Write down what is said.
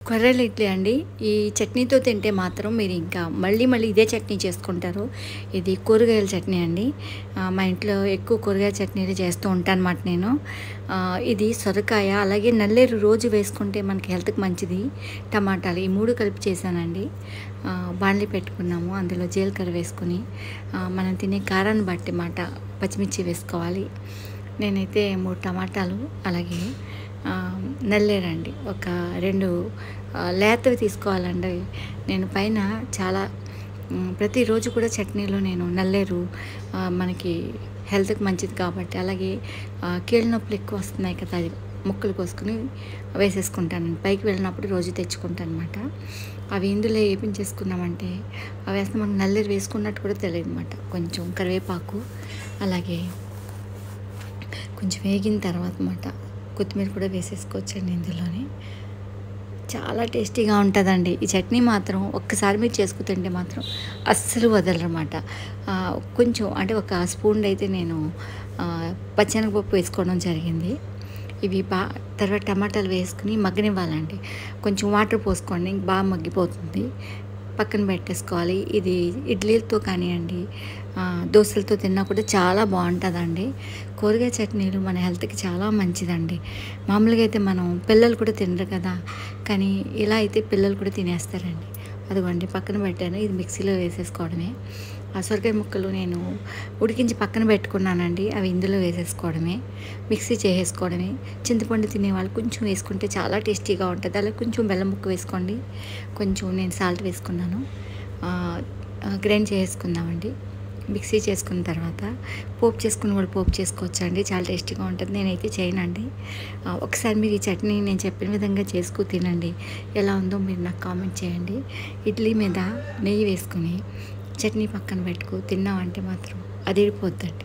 కొర్రల ఇడ్లీ అండి. ఈ చట్నీతో తింటే మాత్రం మీరు ఇంకా మళ్ళీ మళ్ళీ ఇదే చట్నీ చేసుకుంటారు. ఇది కూరగాయల చట్నీ అండి. మా ఇంట్లో ఎక్కువ కూరగాయ చట్నీలు చేస్తూ ఉంటానన్నమాట నేను. ఇది సొరకాయ అలాగే నల్లేరు రోజు వేసుకుంటే మనకి హెల్త్‌కి మంచిది. టమాటాలు ఈ 3 కలిపి చేశానండి. బాండ్లీ పెట్టుకున్నాము. అందులో జీలకర్ర వేసుకొని మనం తినే కారాన్ని బట్టి పచ్చిమిర్చి వేసుకోవాలి. నేనైతే 3 టమాటాలు అలాగే నల్లేరండి ఒక 2 లేతవి తీసుకోవాలండి. నేను పైన చాలా ప్రతిరోజు కూడా చట్నీలో నేను నల్లేరు మనకి హెల్త్‌కి మంచిది కాబట్టి అలాగే కీళ్ళ నొప్పులు ఎక్కువ వస్తున్నాయి కదా, అది ముక్కలు కోసుకొని వేసేసుకుంటానండి. పైకి వెళ్ళినప్పుడు రోజు తెచ్చుకుంటానమాట. అవి ఇందులో ఏపించేసుకున్నామంటే అవి వేస్తే మనకు నల్లేరు వేసుకున్నట్టు కూడా తెలియదన్నమాట. కొంచెం కరివేపాకు అలాగే కొంచెం వేగిన తర్వాత కొత్తిమీర కూడా వేసేసుకోవచ్చండి ఇందులోని. చాలా టేస్టీగా ఉంటుందండి ఈ చట్నీ. మాత్రం ఒక్కసారి మీరు చేసుకు తింటే మాత్రం అస్సలు వదలరన్నమాట. కొంచెం అంటే ఒక స్పూన్ అయితే నేను పచ్చెనగపప్పు వేసుకోవడం జరిగింది. ఇవి తర్వాత టమాటాలు వేసుకుని మగ్గనివ్వాలండి. కొంచెం వాటర్ పోసుకోండి, ఇంక బాగా మగ్గిపోతుంది. పక్కన పెట్టేసుకోవాలి. ఇది ఇడ్లీలతో కానివ్వండి, దోశలతో తిన్నా కూడా చాలా బాగుంటుందండి. కూరగాయ చట్నీలు మన హెల్త్కి చాలా మంచిదండి. మామూలుగా అయితే మనం పిల్లలు కూడా తినరు కదా, కానీ ఇలా అయితే పిల్లలు కూడా తినేస్తారండి. అదిగోండి పక్కన పెట్టాను. ఇది మిక్సీలో వేసేసుకోవడమే. ఆ సొరకాయ ముక్కలు నేను ఉడికించి పక్కన పెట్టుకున్నానండి. అవి ఇందులో వేసేసుకోవడమే, మిక్సీ చేసేసుకోవడమే. చింతపండు తినేవాళ్ళు కొంచెం వేసుకుంటే చాలా టేస్టీగా ఉంటుంది. అలాగే కొంచెం బెల్లం ముక్క వేసుకోండి. కొంచెం నేను సాల్ట్ వేసుకున్నాను. గ్రైండ్ చేసుకుందామండి. మిక్సీ చేసుకున్న తర్వాత పోపు చేసుకుని కూడా పోపు చేసుకోవచ్చండి. చాలా టేస్టీగా ఉంటుంది. నేనైతే చేయనండి. ఒకసారి మీరు ఈ చట్నీ నేను చెప్పిన విధంగా చేసుకు తినండి. ఎలా ఉందో మీరు నాకు కామెంట్ చేయండి. ఇడ్లీ మీద నెయ్యి వేసుకొని చట్నీ పక్కన పెట్టుకు తిన్నామంటే మాత్రం అదిరిపోద్దండి.